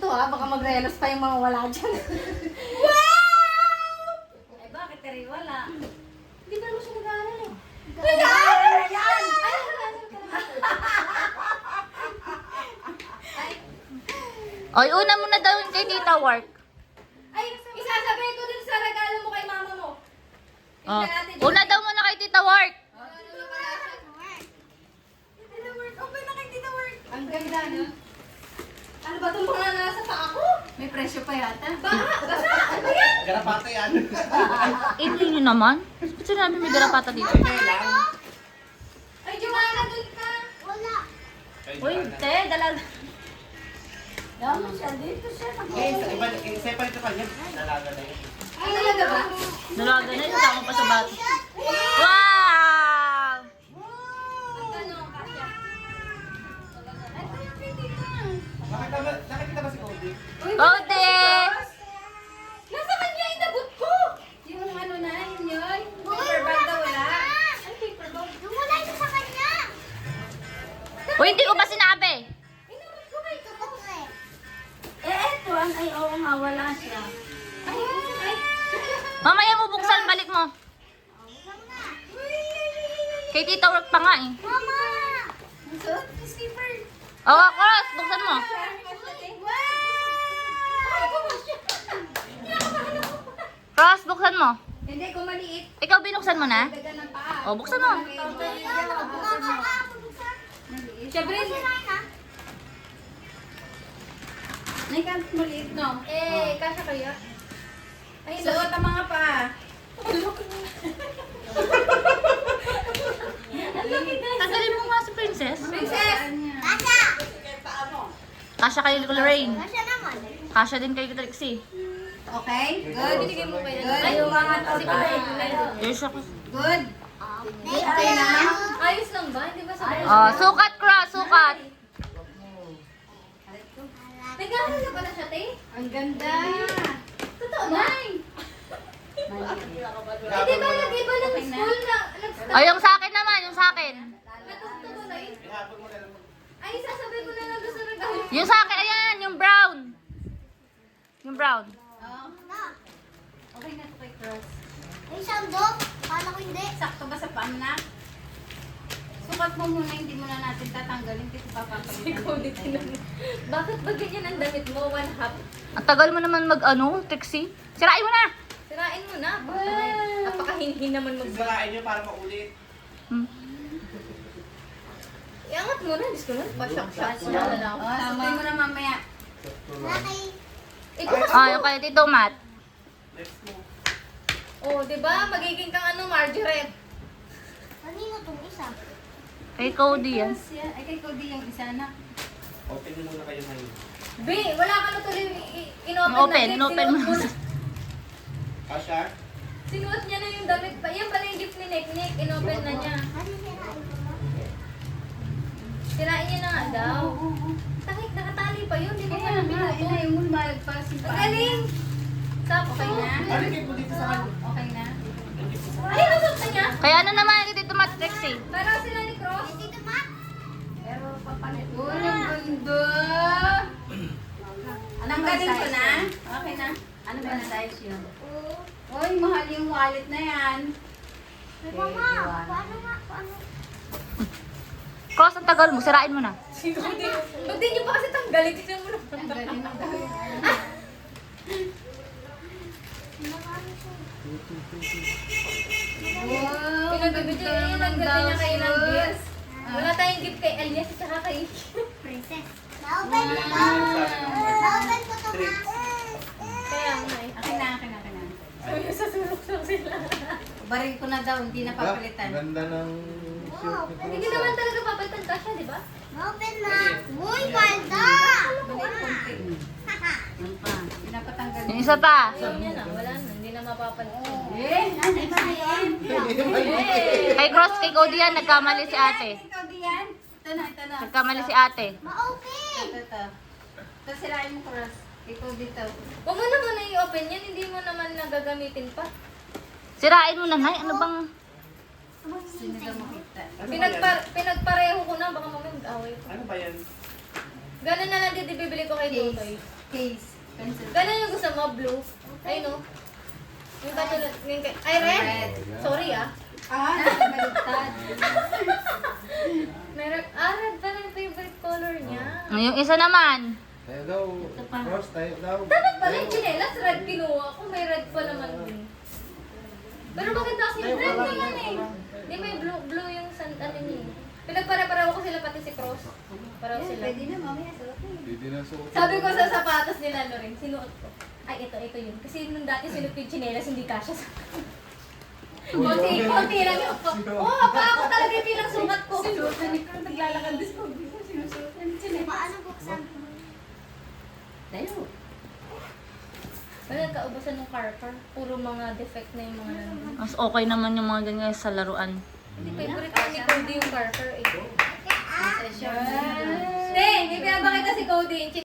to ha. Baka magrelos pa yung mga wala dyan. Eh, bakit ka rin wala? Hindi pa naman siya nag-aaral eh. Nag-aaral na yan! Oy, una muna daw yung kay Tita Work. Ay, isasabay ko dun sa regalo mo kay mama mo. Oh. Tingnan natin. Una daw muna kay Tita Work. Okay na kay Tita Work. Ang ganda, no? Ano ba itong mga nasa paa ko? May presyo pa yata. Basa! Ano ba yan? Garapata yan. Hindi nyo naman. Ba't sinabi may garapata dito? Ay, Joanna, dun ka. Uy, te, dalaga. Dama siya, dito siya. Separate ka kanya. Dalaga na yun. Ay, talaga ba? Dalaga na yun, ako pa sa bata. Wow! Ang tanong, Kasya. Ito yung tita. Nakikita ba si Cody? Cody! Nasa kanya yung nabot ko! Yung ano na, yun. Paper bag na wala. Ano paper bag? Wala ito sa kanya! Uy, hindi ko pa sinabi. Inabot ko ba ito? Eto, ay, oo nga, wala siya. Ay, ay. Mamaya mo buksan, balik mo. Kay Tita Work pa nga eh. Mama! Ang suot ni Skipper. Oh, Cross, buksan mo. Cross, buksan mo. Hindi, kung maliit, Ikaw binuksan mo na? dagan ng paa. Oh, buksan mo. Siyempre, naikan maliit, no? Eh, kasha kaya? Ay, suot ang mga paa. Tagalin mo nga si Princess. Princess! Kasha kay Lorraine. Kasha din kay Trixie. Okay? Good. Binigay mo kaya. Good. Ay, umangat kasi pala. Yes, ako. Good. Okay na? Ayos lang ba? Hindi ba sabi? Oh, sukat, Cross, sukat. Nag-aaral na pala siya, te? Ang ganda. Totoo na. Eh, di ba nag-iba ng school na nag-start? Oh, yung sa akin naman, yung sa akin. Natututo na yun? Ihapon mo na lang. Ay, sasabay ko na lang doon sa regalo. Yung sa akin, ayan, yung brown. Yung brown. Oh. Okay na to kay Cross. Ay, sandok? Kala ko hindi. Sakto ba sa paan na? Sukat mo muna, hindi mo na natin tatanggalin kasi papapalitan. Bakit ba ganyan ang damit mo? One half. Ang tagal mo naman mag-ano, Trixie. Sirain mo na. Sirain mo na. Napakahinhin naman mag- Sisirain nyo para maulit. Hmm. Iangat mo na. Diyos ko na. Pa-shock-shock mo Oh, na. sabay mo na mamaya. Laki. Ibukas Oh, mo. yung kay Tito Matt. Next mo. Oh, di ba? Magiging kang ano, Margaret. Kanino tong isa? Kay Cody yan. Ay, kay Cody yung isa na. Open nyo muna kayo ngayon. B, wala ka na tuloy in-open Inopen, na. inopen mo. Kasha? Sinuot niya na yung damit pa. Yan pala yung gift ni Nick. Nick, in-open na niya. Ano sirain ko ba? Sirain niya na nga daw. Takik, nakatali pa yun. Di ba Kaya pala nga, binuto? ina yung mulmalag pa si Ang paa. galing! Sakto. Okay na? Aligay mo dito sa kanya. Okay na? Ay, nasuot na niya? Kaya ano naman kay Tito Matt, Trixie? Parang sila ni Cross. Dito, ma? Pero papalit. Uy, ang ganda! Anong galing ko na? Okay na? Ano ba na size yun? Uy, mahal yung wallet na yan. Ay, mama, paano nga? Paano? Cross, ang tagal mo. Sirain mo na. Ba't di niyo pa kasi tanggalin? Tignan mo na. Ang galing ng gawin. Wow! Pinagbibigyan niya ng gabi niya kayo ng gifts. Wala tayong gift kay Elias at saka kay... Princess. Na-open ko to. Na-open ko to, ma. Kaya nga eh. Akin na, akin na, akin na. Sabi niya, sasulok-sulok sila. Baril ko na daw, hindi na papalitan. Ganda ng shirt ni Hindi naman talaga papalitan ka siya, di ba? Na-open na. Uy, ganda! Maliit konti. Yan pa. Pinapatanggal Yung isa pa. Ayaw niya na. Wala na. Hindi na mapapalitan. Eh, ano ba yan? Kay Cross, kay Cody yan. Nagkamali si ate. Ikaw diyan. Ito na, ito na. Nagkamali si ate. Ma-open! Ito. Ito sirain mo, Cross. Ikaw dito. Huwag mo na muna i-open yan. Hindi mo naman nagagamitin pa. Sirain mo na, Nay. Ano bang... Sino daw makita? Ano ba yan? Pinagpareho ko na. Baka mamaya mag-away ko. Ano ba yan? Ganun na lang din bibili ko kay Totoy. case. Pencil. Ganun yung gusto mo, blue. Ay, no? Yung katulad, yung ay, red. Sorry, ah. Ah, nakabaligtad. Meron, red pa yung favorite color niya. Yung isa naman. Tayo daw. Cross, tayo daw. Dapat pala yung chinelas, red kinuha ko. May red pa naman din. Pero maganda kasi yung red naman eh. Hindi, may blue yung ano niya eh. Pinagpara-paraw ko sila pati si Cross. Paraw sila. Pwede na, mamaya suot na yun. Hindi na suot. Sabi ko sa sapatos nila, Loren, sinuot ko. Ay, ito yun. Kasi nung dati sinuot yung chinelas, hindi kasha sa konti lang yung ko. Oo, pa ako talaga yung pinagsukat ko. Sinuotan ni Carl, naglalakad din sa sinusuotan ni Chinelas. Paano buksan? Tayo. Wala, kaubusan ng Carter. Puro mga defect na yung mga nandun. Mas okay naman yung mga ganyan sa laruan. Hindi, favorite ko ni Cody yung Carter eh. Session. Hindi, hindi pinapakita si Cody.